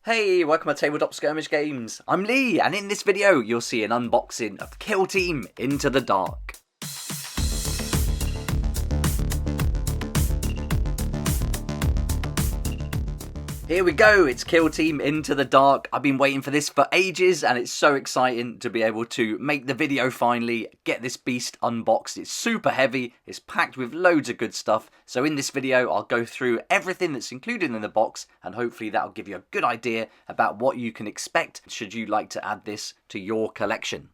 Hey, welcome to Tabletop Skirmish Games. I'm Lee, and in this video you'll see an unboxing of Kill Team Into the Dark. Here we go, it's Kill Team Into the Dark. I've been waiting for this for ages and it's so exciting to be able to make the video finally, get this beast unboxed. It's super heavy, it's packed with loads of good stuff. So in this video I'll go through everything that's included in the box and hopefully that'll give you a good idea about what you can expect should you like to add this to your collection.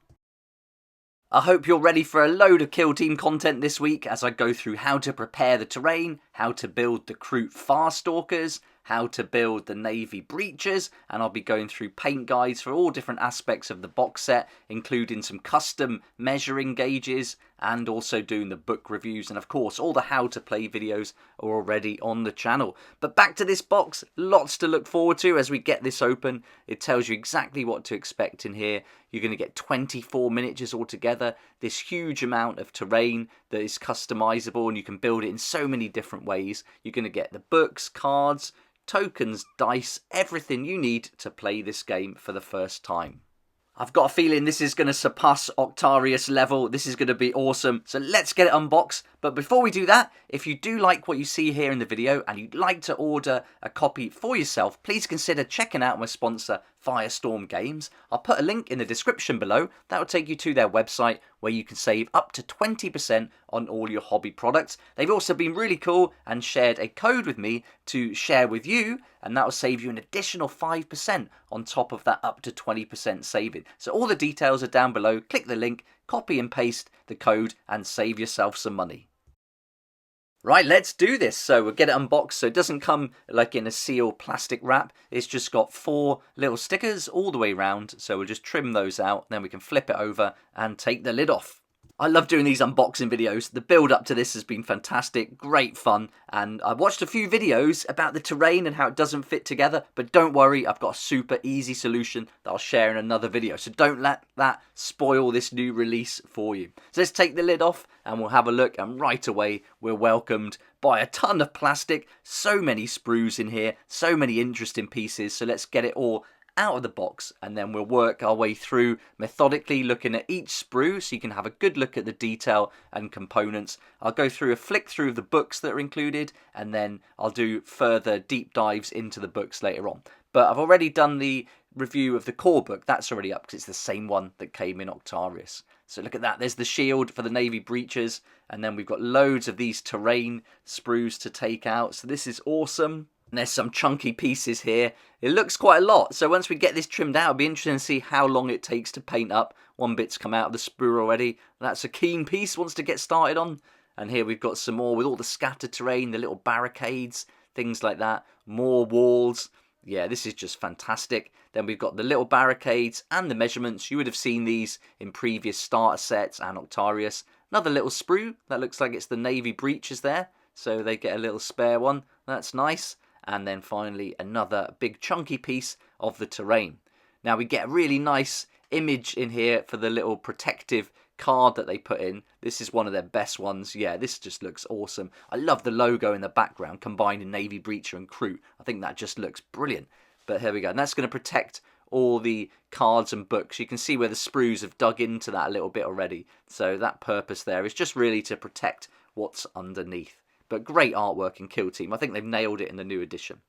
I hope you're ready for a load of Kill Team content this week as I go through how to prepare the terrain, how to build the Kroot Farstalkers, how to build the Navy Breachers, and I'll be going through paint guides for all different aspects of the box set, including some custom measuring gauges and also doing the book reviews, and of course all the how to play videos are already on the channel. But back to this box, lots to look forward to as we get this open. It tells you exactly what to expect in here. You're going to get 24 miniatures altogether, this huge amount of terrain that is customizable and you can build it in so many different ways. You're going to get the books, cards, tokens, dice, everything you need to play this game for the first time. I've got a feeling this is going to surpass Octarius level. This is going to be awesome. So let's get it unboxed. But before we do that, if you do like what you see here in the video and you'd like to order a copy for yourself, please consider checking out my sponsor, Firestorm Games. I'll put a link in the description below. That will take you to their website where you can save up to 20% on all your hobby products. They've also been really cool and shared a code with me to share with you, and that will save you an additional 5% on top of that up to 20% saving. So all the details are down below. Click the link, copy and paste the code and save yourself some money. Right, let's do this. So we'll get it unboxed. So it doesn't come like in a sealed plastic wrap. It's just got 4 little stickers all the way around. So we'll just trim those out. Then we can flip it over and take the lid off. I love doing these unboxing videos. The build up to this has been fantastic, great fun, and I've watched a few videos about the terrain and how it doesn't fit together, but don't worry, I've got a super easy solution that I'll share in another video, so don't let that spoil this new release for you. So let's take the lid off and we'll have a look, and right away we're welcomed by a ton of plastic, so many sprues in here, so many interesting pieces, so let's get it all out of the box and then we'll work our way through methodically looking at each sprue so you can have a good look at the detail and components. I'll go through a flick through of the books that are included and then I'll do further deep dives into the books later on. But I've already done the review of the core book. That's already up because it's the same one that came in Octarius. So look at that, there's the shield for the Navy Breachers and then we've got loads of these terrain sprues to take out, so this is awesome. And there's some chunky pieces here. It looks quite a lot. So once we get this trimmed out, it'll be interesting to see how long it takes to paint up. One bit's come out of the sprue already. That's a keen piece, wants to get started on. And here we've got some more with all the scattered terrain, the little barricades, things like that. More walls. Yeah, this is just fantastic. Then we've got the little barricades and the measurements. You would have seen these in previous starter sets and Octarius. Another little sprue. That looks like it's the Navy Breachers there. So they get a little spare one. That's nice. And then finally another big chunky piece of the terrain. Now we get a really nice image in here for the little protective card that they put in. This is one of their best ones. Yeah, this just looks awesome. I love the logo in the background combining Navy Breacher and Kroot. I think that just looks brilliant. But here we go. And that's going to protect all the cards and books. You can see where the sprues have dug into that a little bit already. So that purpose there is just really to protect what's underneath. But great artwork in Kill Team. I think they've nailed it in the new edition.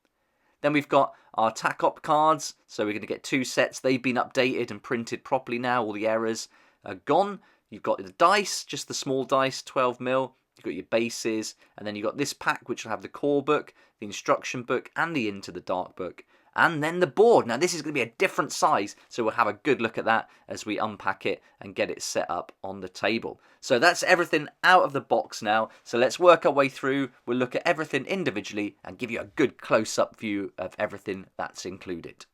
Then we've got our TAC-OP cards. So we're going to get 2 sets. They've been updated and printed properly now. All the errors are gone. You've got the dice, just the small dice, 12mm. You've got your bases. And then you've got this pack, which will have the core book, the instruction book, and the Into the Dark book. And then the board. Now this is going to be a different size, so we'll have a good look at that as we unpack it and get it set up on the table. So that's everything out of the box now. So let's work our way through. We'll look at everything individually and give you a good close-up view of everything that's included.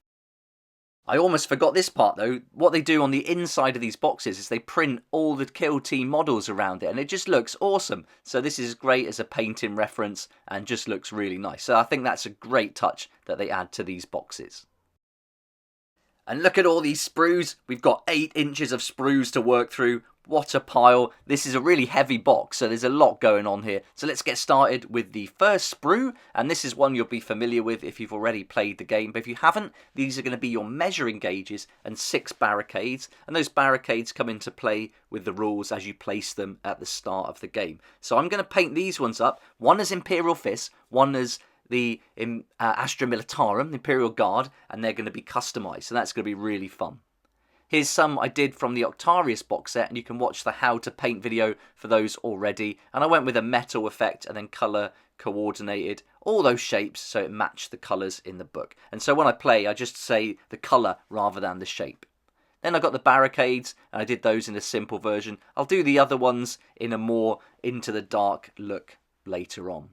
I almost forgot this part though. What they do on the inside of these boxes is they print all the Kill Team models around it and it just looks awesome. So this is great as a painting reference and just looks really nice. So I think that's a great touch that they add to these boxes. And look at all these sprues. We've got 8 inches of sprues to work through. What a pile. This is a really heavy box, so there's a lot going on here. So let's get started with the first sprue, and this is one you'll be familiar with if you've already played the game. But if you haven't, these are going to be your measuring gauges and 6 barricades, and those barricades come into play with the rules as you place them at the start of the game. So I'm going to paint these ones up, one as Imperial Fists, one as the Astra Militarum, Imperial Guard, and they're going to be customized, so that's going to be really fun. Here's some I did from the Octarius box set, and you can watch the how to paint video for those already. And I went with a metal effect and then colour coordinated all those shapes so it matched the colours in the book. And so when I play, I just say the colour rather than the shape. Then I got the barricades, and I did those in a simple version. I'll do the other ones in a more into the dark look later on.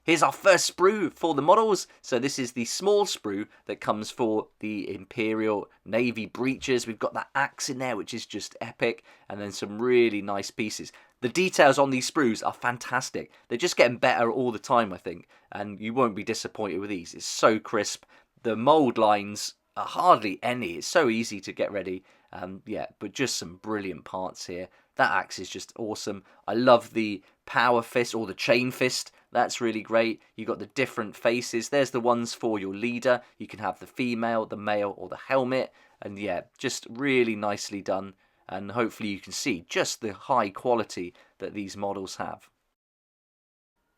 Here's our first sprue for the models. So this is the small sprue that comes for the Imperial Navy breaches. We've got that axe in there, which is just epic, and then some really nice pieces. The details on these sprues are fantastic. They're just getting better all the time, I think, and you won't be disappointed with these. It's so crisp. The mould lines are hardly any. It's so easy to get ready. Yeah, but just some brilliant parts here. That axe is just awesome. I love the power fist or the chain fist. That's really great. You got the different faces. There's the ones for your leader. You can have the female, the male, or the helmet. And yeah, just really nicely done. And hopefully you can see just the high quality that these models have.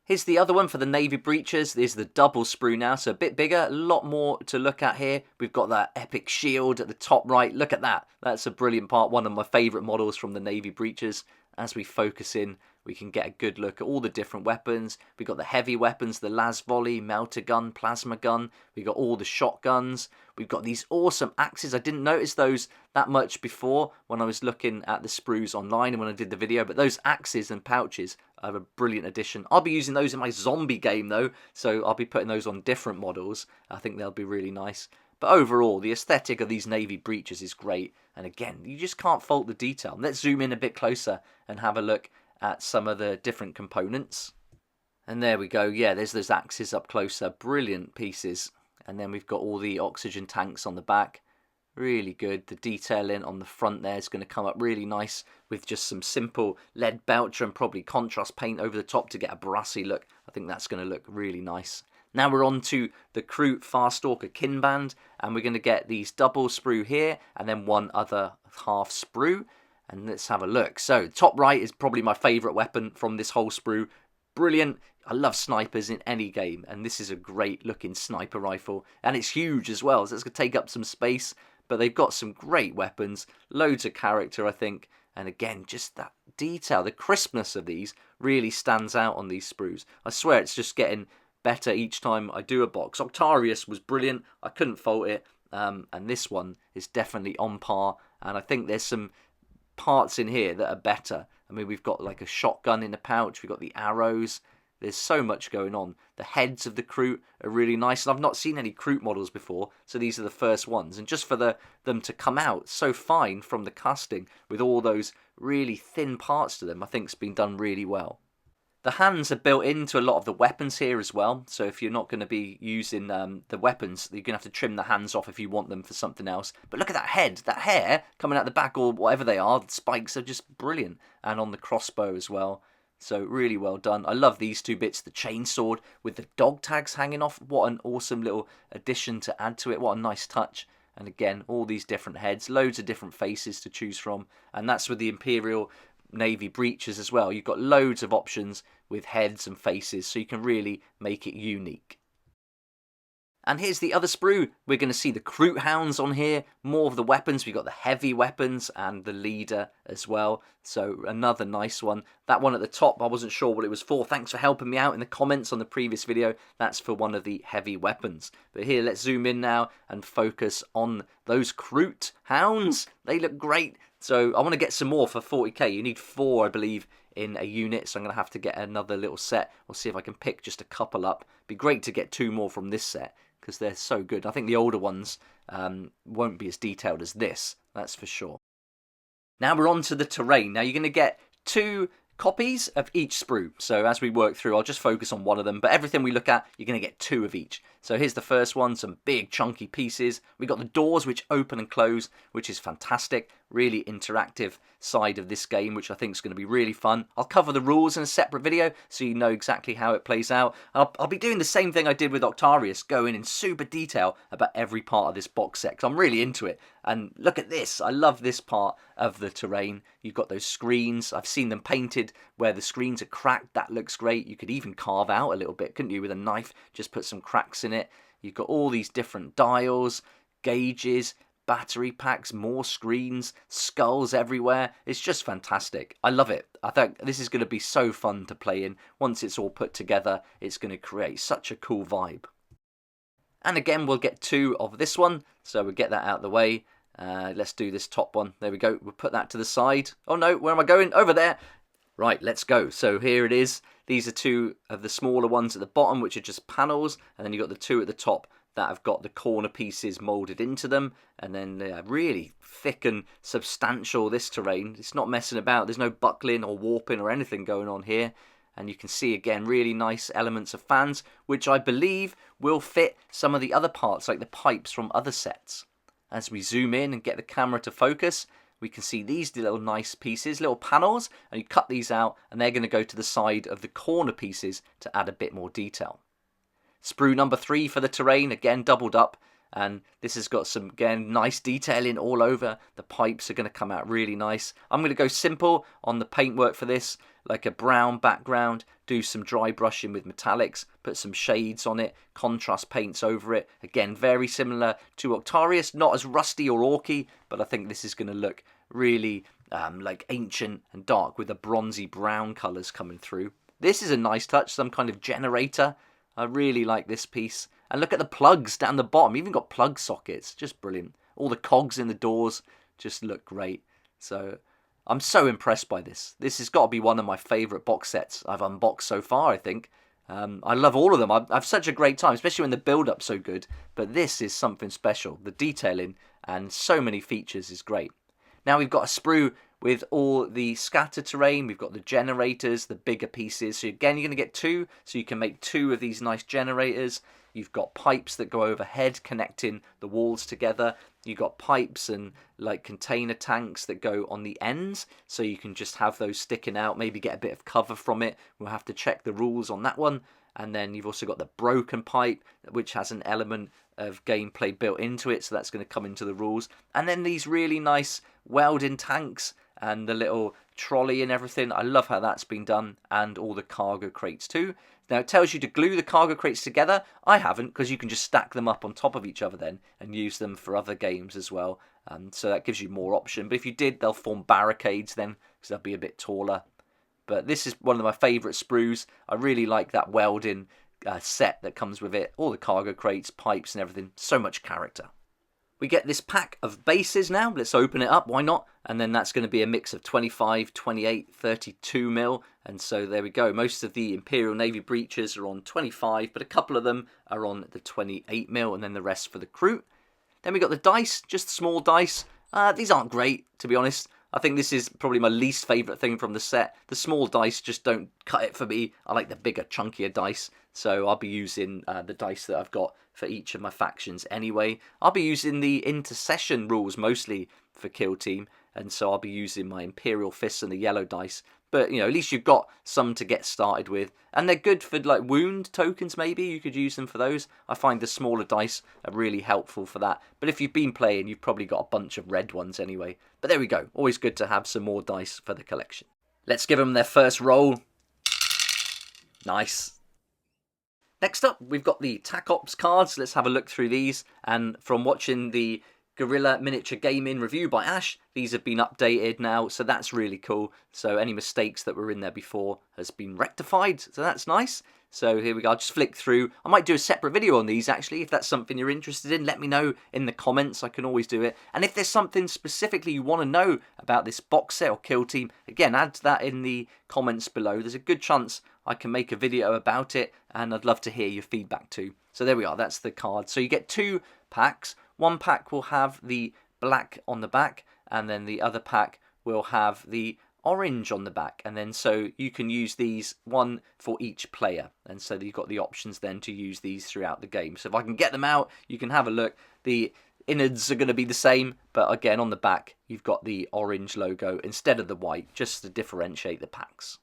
Here's the other one for the Navy breaches. There's the double sprue now, so a bit bigger, a lot more to look at here. We've got that epic shield at the top right. Look at that. That's a brilliant part, one of my favourite models from the Navy breaches. As we focus in, we can get a good look at all the different weapons. We've got the heavy weapons, the las volley, melter gun, plasma gun. We've got all the shotguns. We've got these awesome axes. I didn't notice those that much before when I was looking at the sprues online and when I did the video, but those axes and pouches are a brilliant addition. I'll be using those in my zombie game though, so I'll be putting those on different models. I think they'll be really nice. But overall, the aesthetic of these Navy breaches is great. And again, you just can't fault the detail. Let's zoom in a bit closer and have a look at some of the different components. And there we go. Yeah, there's those axes up closer. Brilliant pieces. And then we've got all the oxygen tanks on the back. Really good. The detailing on the front there is going to come up really nice with just some simple lead belcher and probably contrast paint over the top to get a brassy look. I think that's going to look really nice. Now we're on to the Crew Farstalker Kinband, and we're going to get these double sprue here and then one other half sprue. And let's have a look. So top right is probably my favourite weapon from this whole sprue. Brilliant. I love snipers in any game, and this is a great looking sniper rifle, and it's huge as well, so it's going to take up some space, but they've got some great weapons, loads of character I think, and again just that detail, the crispness of these really stands out on these sprues. I swear it's just getting better each time I do a box. Octarius was brilliant, I couldn't fault it, and this one is definitely on par, and I think there's some parts in here that are better. I mean, we've got like a shotgun in the pouch, we've got the arrows, there's so much going on. The heads of the Kroot are really nice, and I've not seen any Kroot models before, so these are the first ones. And just for them to come out so fine from the casting with all those really thin parts to them, I think it's been done really well. The hands are built into a lot of the weapons here as well, so if you're not going to be using the weapons, you're going to have to trim the hands off if you want them for something else. But look at that head, that hair coming out the back or whatever they are, the spikes are just brilliant. And on the crossbow as well, so really well done. I love these two bits, the chainsword with the dog tags hanging off. What an awesome little addition to add to it, what a nice touch. And again, all these different heads, loads of different faces to choose from, and that's with the Imperial Navy breaches as well. You've got loads of options with heads and faces, so you can really make it unique. And here's the other sprue. We're going to see the Kroot Hounds on here, more of the weapons. We've got the heavy weapons and the leader as well, so another nice one. That one at the top, I wasn't sure what it was for. Thanks for helping me out in the comments on the previous video. That's for one of the heavy weapons. But here, let's zoom in now and focus on those Kroot Hounds. They look great. So I want to get some more for 40k. You need 4, I believe, in a unit, so I'm going to have to get another little set. We'll see if I can pick just a couple up. Be great to get 2 more from this set, because they're so good. I think the older ones won't be as detailed as this, that's for sure. Now we're on to the terrain. Now you're going to get 2 copies of each sprue. So as we work through, I'll just focus on one of them, but everything we look at, you're going to get 2 of each. So here's the first one, some big chunky pieces. We've got the doors which open and close, which is fantastic. really interactive side of this game, which I think is going to be really fun. I'll cover the rules in a separate video so you know exactly how it plays out. I'll be doing the same thing I did with Octarius, going in super detail about every part of this box set, 'cause I'm really into it. And look at this, I love this part of the terrain. You've got those screens, I've seen them painted where the screens are cracked, that looks great. You could even carve out a little bit, couldn't you, with a knife, just put some cracks in it. You've got all these different dials, gauges, battery packs, more screens, skulls everywhere. It's just fantastic. I love it. I think this is going to be so fun to play in. Once it's all put together, it's going to create such a cool vibe. And again, we'll get 2 of this one, so we'll get that out of the way. Let's do this top one. There we go. We'll put that to the side. Oh no, where am I going? Over there. Right, let's go. So here it is. These are 2 of the smaller ones at the bottom, which are just panels, and then you've got the 2 at the top that have got the corner pieces moulded into them, and then they're really thick and substantial, this terrain. It's not messing about. There's no buckling or warping or anything going on here. And you can see again really nice elements of fans, which I believe will fit some of the other parts, like the pipes from other sets. As we zoom in and get the camera to focus, we can see these little nice pieces, little panels, and you cut these out and they're going to go to the side of the corner pieces to add a bit more detail. Sprue number 3 for the terrain, again doubled up, and this has got some, again, nice detailing all over. The pipes are going to come out really nice. I'm going to go simple on the paintwork for this, like a brown background, do some dry brushing with metallics, put some shades on it, contrast paints over it. Again, very similar to Octarius, not as rusty or orky, but I think this is going to look really like ancient and dark with the bronzy brown colours coming through. This is a nice touch, some kind of generator. I really like this piece. And look at the plugs down the bottom. Even got plug sockets. Just brilliant. All the cogs in the doors just look great. So I'm so impressed by this. This has got to be one of my favourite box sets I've unboxed so far, I think. I love all of them. I've such a great time, especially when the build-up's so good. But this is something special. The detailing and so many features is great. Now we've got a sprue with all the scatter terrain. We've got the generators, the bigger pieces. So again, you're going to get 2, so you can make 2 of these nice generators. You've got pipes that go overhead connecting the walls together. You've got pipes and like container tanks that go on the ends, so you can just have those sticking out, maybe get a bit of cover from it. We'll have to check the rules on that one. And then you've also got the broken pipe, which has an element of gameplay built into it, so that's going to come into the rules. And then these really nice welding tanks and the little trolley and everything. I love how that's been done, and all the cargo crates too. Now it tells you to glue the cargo crates together. I haven't, because you can just stack them up on top of each other then and use them for other games as well. So that gives you more option. But if you did, they'll form barricades then, because they'll be a bit taller. But this is one of my favourite sprues. I really like that welding set that comes with it. All the cargo crates, pipes and everything. So much character. We get this pack of bases now. Let's open it up, why not? And then that's going to be a mix of 25, 28, 32 mil. And so there we go. Most of the Imperial Navy breaches are on 25, but a couple of them are on the 28 mil, and then the rest for the crew. Then we got the dice, just small dice. These aren't great, to be honest. I think this is probably my least favourite thing from the set. The small dice just don't cut it for me. I like the bigger, chunkier dice. So I'll be using the dice that I've got for each of my factions anyway. I'll be using the intercession rules mostly for Kill Team. And so I'll be using my Imperial Fists and the yellow dice. But, you know, at least you've got some to get started with. And they're good for, like, wound tokens, maybe. You could use them for those. I find the smaller dice are really helpful for that. But if you've been playing, you've probably got a bunch of red ones anyway. But there we go. Always good to have some more dice for the collection. Let's give them their first roll. Nice. Next up, we've got the TAC Ops cards. Let's have a look through these. And from watching the Guerrilla Miniature Gaming review by Ash, these have been updated now, so that's really cool. So any mistakes that were in there before has been rectified, so that's nice. So here we go, I'll just flick through. I might do a separate video on these actually, if that's something you're interested in. Let me know in the comments, I can always do it. And if there's something specifically you want to know about this box set or Kill Team, again, add that in the comments below. There's a good chance I can make a video about it, and I'd love to hear your feedback too. So there we are, that's the card. So you get 2 packs. One pack will have the black on the back, and then the other pack will have the orange on the back. And then so you can use these, one for each player. And so you've got the options then to use these throughout the game. So if I can get them out, you can have a look. The Innards are going to be the same, but again on the back you've got the orange logo instead of the white, just to differentiate the packs.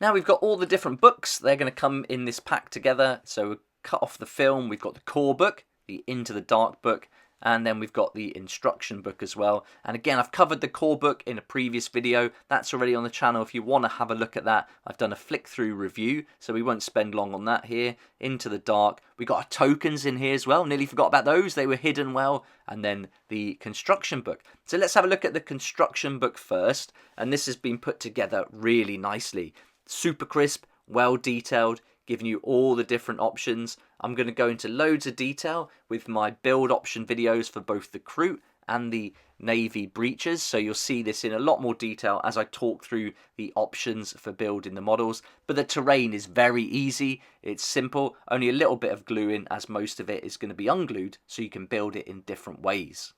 Now we've got all the different books. They're going to come in this pack together. So we cut off the film. We've got the core book, the Into the Dark book, and then we've got the instruction book as well. And again, I've covered the core book in a previous video. That's already on the channel if you want to have a look at that. I've done a flick through review, so we won't spend long on that here. Into the Dark. We got our tokens in here as well. Nearly forgot about those. They were hidden well. And then the construction book. So let's have a look at the construction book first. And this has been put together really nicely. Super crisp, well detailed, giving you all the different options. I'm going to go into loads of detail with my build option videos for both the crew and the navy breaches, so you'll see this in a lot more detail as I talk through the options for building the models. But the terrain is very easy, it's simple, only a little bit of gluing as most of it is going to be unglued, so you can build it in different ways.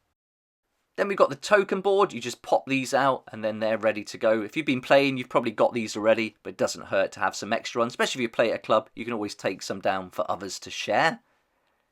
Then we've got the token board. You just pop these out and then they're ready to go. If you've been playing, you've probably got these already, but it doesn't hurt to have some extra ones, especially if you play at a club. You can always take some down for others to share.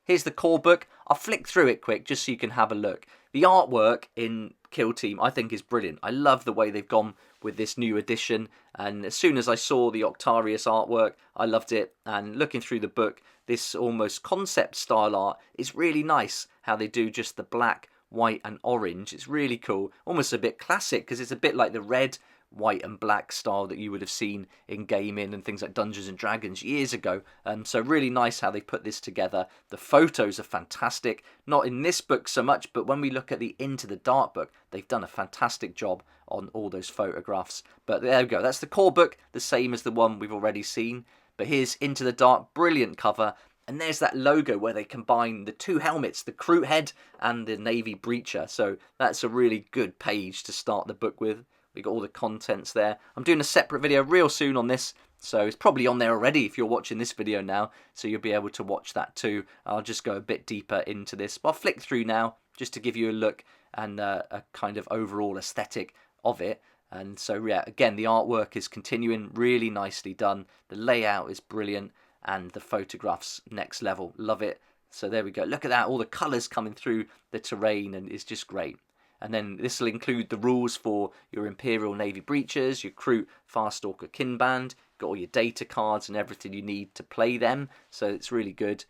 Here's the core book. I'll flick through it quick just so you can have a look. The artwork in Kill Team I think is brilliant. I love the way they've gone with this new edition, and as soon as I saw the Octarius artwork, I loved it. And looking through the book, this almost concept style art is really nice, how they do just the black, white and orange. It's really cool, almost a bit classic, because it's a bit like the red, white and black style that you would have seen in gaming and things like Dungeons and Dragons years ago. So really nice how they put this together. The photos are fantastic, not in this book so much, but when we look at the Into the Dark book, they've done a fantastic job on all those photographs. But there we go, that's the core book, the same as the one we've already seen. But here's Into the Dark, brilliant cover. And there's that logo where they combine the two helmets, the crew head and the navy breacher. So that's a really good page to start the book with. We got all the contents there. I'm doing a separate video real soon on this, so it's probably on there already if you're watching this video now, so you'll be able to watch that too. I'll just go a bit deeper into this. But I'll flick through now just to give you a look and a kind of overall aesthetic of it. And so yeah, again, the artwork is continuing, really nicely done. The layout is brilliant. And the photographs next level, love it. So there we go, look at that, all the colours coming through the terrain, and it's just great. And then this will include the rules for your Imperial Navy breaches, your Crew Farstalker Kinband, got all your data cards and everything you need to play them, so it's really good.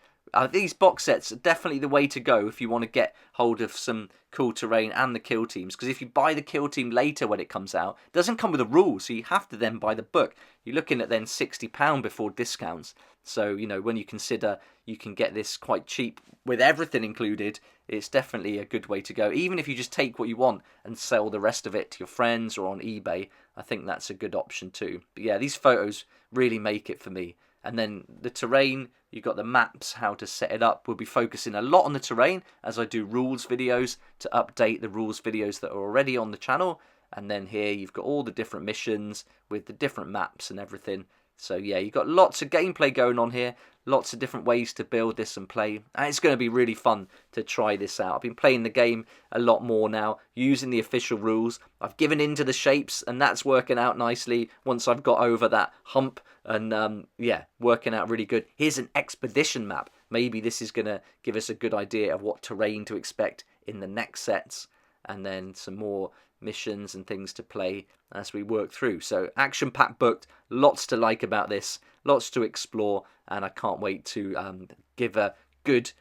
These box sets are definitely the way to go if you want to get hold of some cool terrain and the kill teams, because if you buy the kill team later when it comes out, it doesn't come with a rule, so you have to then buy the book. You're looking at then £60 before discounts. So, you know, when you consider you can get this quite cheap with everything included, it's definitely a good way to go. Even if you just take what you want and sell the rest of it to your friends or on eBay, I think that's a good option too. But yeah, these photos really make it for me. And then the terrain, you've got the maps, how to set it up. We'll be focusing a lot on the terrain as I do rules videos to update the rules videos that are already on the channel. And then here you've got all the different missions with the different maps and everything. So yeah, you've got lots of gameplay going on here, lots of different ways to build this and play, and it's going to be really fun to try this out. I've been playing the game a lot more now, using the official rules. I've given into the shapes, and that's working out nicely once I've got over that hump, and yeah, working out really good. Here's an expedition map. Maybe this is going to give us a good idea of what terrain to expect in the next sets, and then some more missions and things to play as we work through. So action pack booked, lots to like about this, lots to explore, and I can't wait to give a good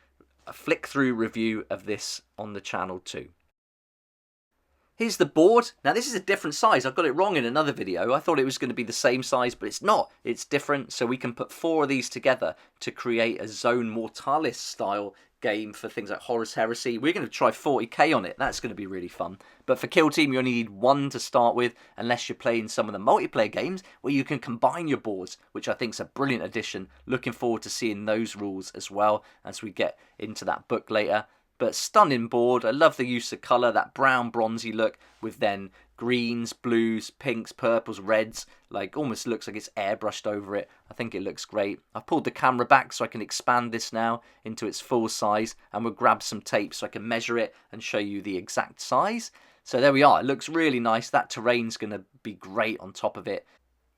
flick through review of this on the channel too. Here's the board. Now this is a different size. I got it wrong in another video. I thought it was going to be the same size, but it's not. It's different, so we can put 4 of these together to create a Zone Mortalis style game for things like Horus Heresy. We're going to try 40k on it. That's going to be really fun. But for Kill Team, you only need 1 to start with, unless you're playing some of the multiplayer games where you can combine your boards, which I think is a brilliant addition. Looking forward to seeing those rules as well as we get into that book later. But stunning board. I love the use of colour, that brown bronzy look with then greens, blues, pinks, purples, reds. Like almost looks like it's airbrushed over it. I think it looks great. I've pulled the camera back so I can expand this now into its full size, and we'll grab some tape so I can measure it and show you the exact size. So there we are. It looks really nice. That terrain's going to be great on top of it.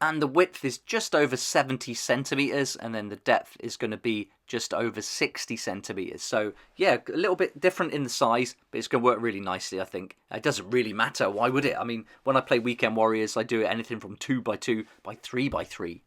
and the width is just over 70 centimeters, and then the depth is going to be just over 60 centimeters. So yeah, a little bit different in the size, but it's going to work really nicely, I think. It doesn't really matter, why would it? I mean, when I play Weekend Warriors, I do it anything from 2x2 by 3x3.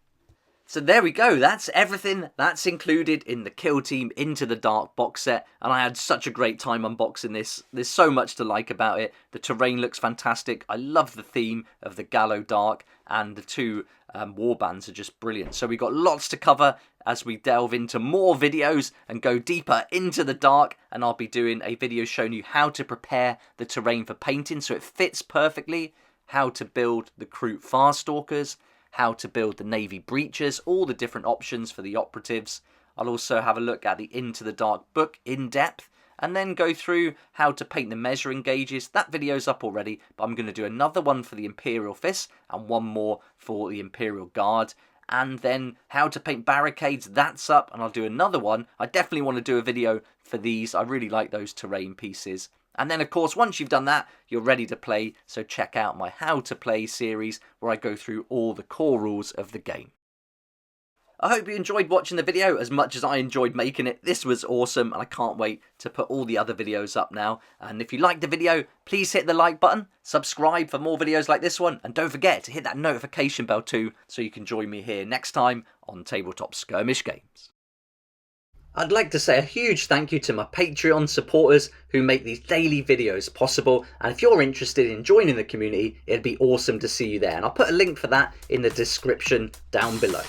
So there we go, that's everything that's included in the Kill Team Into the Dark box set, and I had such a great time unboxing this. There's so much to like about it. The terrain looks fantastic. I love the theme of the Gallo Dark, and the two warbands are just brilliant. So we've got lots to cover as we delve into more videos and go deeper into the dark, and I'll be doing a video showing you how to prepare the terrain for painting so it fits perfectly, how to build the Kroot Farstalkers, how to build the Navy Breachers, all the different options for the operatives. I'll also have a look at the Into the Dark book in depth, and then go through how to paint the measuring gauges. That video's up already, but I'm going to do another one for the Imperial Fist and one more for the Imperial Guard. And then how to paint barricades, that's up, and I'll do another one. I definitely want to do a video for these. I really like those terrain pieces. And then, of course, once you've done that, you're ready to play, so check out my How to Play series, where I go through all the core rules of the game. I hope you enjoyed watching the video as much as I enjoyed making it. This was awesome, and I can't wait to put all the other videos up now. And if you liked the video, please hit the like button, subscribe for more videos like this one, and don't forget to hit that notification bell too, so you can join me here next time on Tabletop Skirmish Games. I'd like to say a huge thank you to my Patreon supporters who make these daily videos possible, and if you're interested in joining the community, it'd be awesome to see you there, and I'll put a link for that in the description down below.